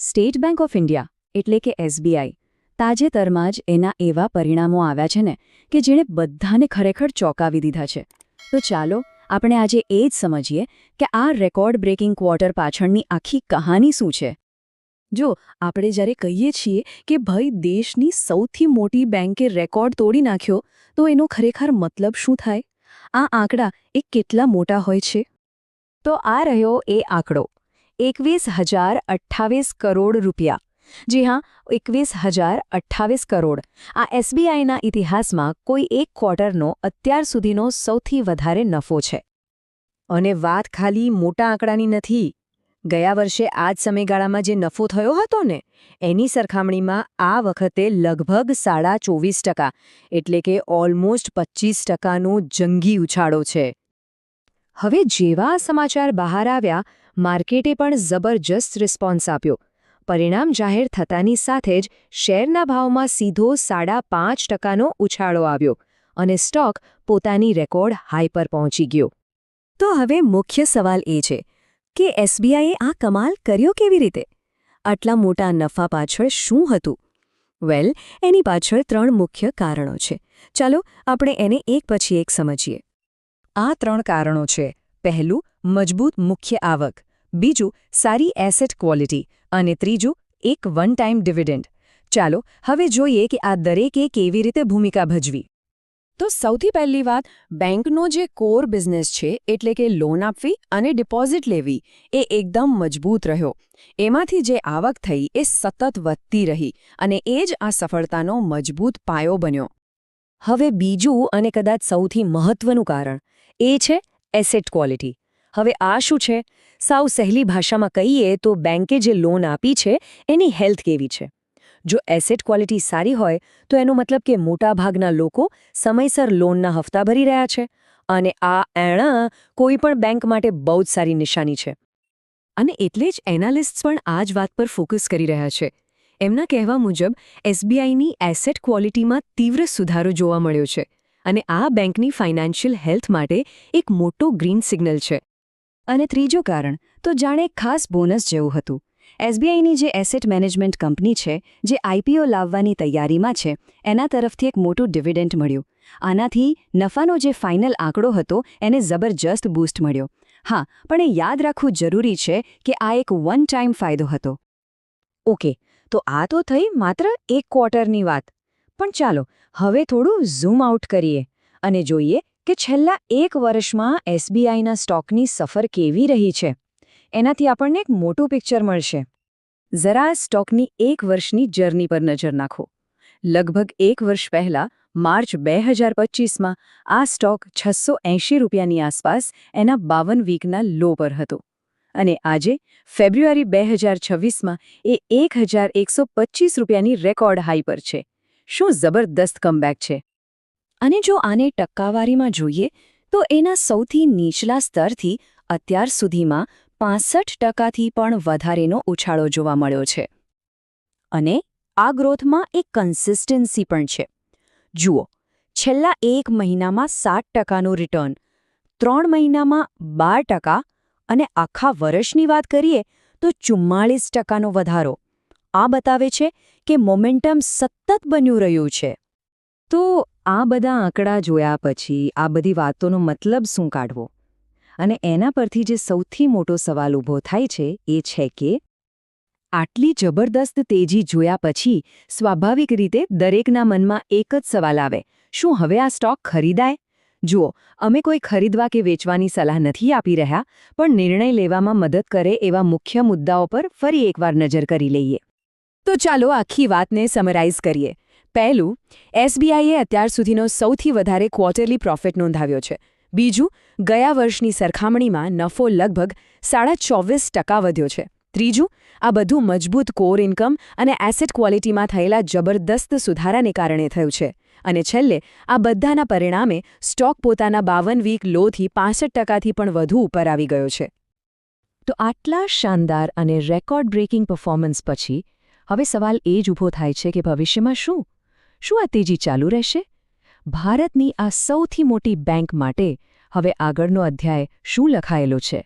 State bank of India એટલે કે SBI તાજેતરમાં જ એના એવા પરિણામો આવ્યા છે ને કે જેણે બધાને ખરેખર ચોંકાવી દીધા છે. તો ચાલો આપણે આજે એ જ સમજીએ કે આ રેકોર્ડ બ્રેકિંગ ક્વાર્ટર પાછળની આખી કહાની શું છે. જો આપણે જ્યારે કહીએ છીએ કે ભાઈ દેશની સૌથી મોટી બેંકે રેકોર્ડ તોડી નાખ્યો તો એનો ખરેખર મતલબ શું થાય? આ આંકડા એ કેટલા મોટા હોય છે? તો આ રહ્યો એ આંકડો 21,028 કરોડ રૂપિયા. જી હા, 21,028 કરોડ. આ એસબીઆઈના ઇતિહાસમાં કોઈ એક ક્વાર્ટરનો અત્યાર સુધીનો સૌથી વધારે નફો છે. અને વાત ખાલી મોટા આંકડાની નથી. ગયા વર્ષે આ જ સમયગાળામાં જે નફો થયો હતો ને એની સરખામણીમાં આ વખતે લગભગ 24.5%, એટલે કે ઓલમોસ્ટ 25%નો જંગી ઉછાળો છે. હવે જેવા સમાચાર બહાર આવ્યા, માર્કેટે પણ જબરજસ્ત રિસ્પોન્સ આપ્યો. પરિણામ જાહેર થતાની સાથે જ શેરના ભાવમાં સીધો 5.5%નો ઉછાળો આવ્યો અને સ્ટોક પોતાની રેકોર્ડ હાઈ પર પહોંચી ગયો. તો હવે મુખ્ય સવાલ એ છે કે એસબીઆઈએ આ કમાલ કર્યો કેવી રીતે? આટલા મોટા નફા પાછળ શું હતું? વેલ, એની પાછળ 3 મુખ્ય કારણો છે. ચાલો આપણે એને એક પછી એક સમજીએ. આ 3 કારણો છે. પહેલું, મજબૂત મુખ્ય આવક. બીજું, સારી એસેટ ક્વોલિટી. અને ત્રીજું, એક વન ટાઈમ ડિવિડન્ડ. ચાલો હવે જોઈએ કે આ દરેકે કેવી રીતે ભૂમિકા ભજવી. તો સૌથી પહેલી વાત, બેંકનો જે કોર બિઝનેસ છે એટલે કે લોન આપવી અને ડિપોઝિટ લેવી એ એકદમ મજબૂત રહ્યો. એમાંથી જે આવક થઈ એ સતત વધતી રહી અને એ જ આ સફળતાનો મજબૂત પાયો બન્યો. હવે બીજું અને કદાચ સૌથી મહત્વનું કારણ એ છે એસેટ ક્વોલિટી. હવે આ શું છે? સાવ સહેલી ભાષામાં કહીએ તો બેંકે જે લોન આપી છે એની હેલ્થ કેવી છે. જો એસેટ ક્વોલિટી સારી હોય તો એનો મતલબ કે મોટાભાગના લોકો સમયસર લોનના હપ્તા ભરી રહ્યા છે અને આ એણા કોઈ પણ બેંક માટે બહુ જ સારી નિશાની છે. અને એટલે જ એનાલિસ્ટ્સ પણ આ જ વાત પર ફોકસ કરી રહ્યા છે. એમના કહેવા મુજબ એસબીઆઈની એસેટ ક્વોલિટીમાં તીવ્ર સુધારો જોવા મળ્યો છે અને આ બેંકની ફાઇનાન્શિયલ હેલ્થ માટે એક મોટો ગ્રીન સિગ્નલ છે. અને ત્રીજું કારણ તો જાણે ખાસ બોનસ જેવું હતું. એસબીઆઈની જે એસેટ મેનેજમેન્ટ કંપની છે, જે આઈપીઓ લાવવાની તૈયારીમાં છે, એના તરફથી એક મોટું ડિવિડન્ડ મળ્યું. આનાથી નફાનો જે ફાઇનલ આંકડો હતો એને જબરજસ્ત બૂસ્ટ મળ્યો. હા, પણ એ યાદ રાખવું જરૂરી છે કે આ એક વન ટાઈમ ફાયદો હતો. ઓકે, તો આ તો થઈ માત્ર એક ક્વાર્ટરની વાત. પણ ચાલો હવે થોડું ઝૂમ આઉટ કરીએ અને જોઈએ કે છેલ્લા એક વર્ષમાં એસબીઆઈના સ્ટોકની સફર કેવી રહી છે. એનાથી આપણને એક મોટું પિક્ચર મળશે. જરા સ્ટોકની એક વર્ષની જર્ની પર નજર નાખો. લગભગ એક વર્ષ પહેલાં માર્ચ 2025માં આ સ્ટોક 680 રૂપિયાની આસપાસ એના 52 વીકના લો પર હતો. અને આજે ફેબ્રુઆરી 2026માં એ 1,125 રૂપિયાની રેકોર્ડ હાઈ પર છે. શું જબરદસ્ત કમબેક છે! અને જો આને ટકાવારીમાં જોઈએ તો એના સૌથી નીચલા સ્તરથી અત્યાર સુધીમાં 65%થી પણ વધારેનો ઉછાળો જોવા મળ્યો છે. અને આ ગ્રોથમાં એક કન્સિસ્ટન્સી પણ છે. જુઓ, છેલ્લા એક મહિનામાં 7%નું રિટર્ન, 3 મહિનામાં 12% અને આખા વર્ષની વાત કરીએ તો 44%નો વધારો. આ બતાવે છે કે મોમેન્ટમ સતત બન્યું રહ્યું છે. તો આ બધા આંકડા જોયા પછી આ બધી વાતોનો મતલબ શું કાઢવો? અને એના પરથી જે સૌથી મોટો સવાલ ઊભો થાય છે એ છે કે આટલી જબરદસ્ત તેજી જોયા પછી સ્વાભાવિક રીતે દરેકના મનમાં એક જ સવાલ આવે, શું હવે આ સ્ટોક ખરીદાય? જુઓ, અમે કોઈ ખરીદવા કે વેચવાની સલાહ નથી આપી રહ્યા, પણ નિર્ણય લેવામાં મદદ કરે એવા મુખ્ય મુદ્દાઓ પર ફરી એકવાર નજર કરી લઈએ. તો ચાલો આખી વાતને સમરાઇઝ કરીએ. પહેલું, એસબીઆઈએ અત્યાર સુધીનો સૌથી વધારે ક્વાર્ટરલી પ્રોફિટ નોંધાવ્યો છે. બીજું, ગયા વર્ષની સરખામણીમાં નફો લગભગ 24% વધ્યો છે. ત્રીજું, આ બધું મજબૂત કોર ઇન્કમ અને એસેટ ક્વોલિટીમાં થયેલા જબરદસ્ત સુધારાને કારણે થયું છે. અને છેલ્લે આ બધાના પરિણામે સ્ટોક પોતાના 52 વીક લોથી 65%થી પણ વધુ ઉપર આવી ગયો છે. તો આટલા શાનદાર અને રેકોર્ડ બ્રેકિંગ પરફોર્મન્સ પછી હવે સવાલ એ જ ઊભો થાય છે કે ભવિષ્યમાં શું? શું આ તેજી ચાલુ રહેશે? ભારતની આ સૌથી મોટી બેંક માટે હવે આગળનો અધ્યાય શું લખાયેલો છે?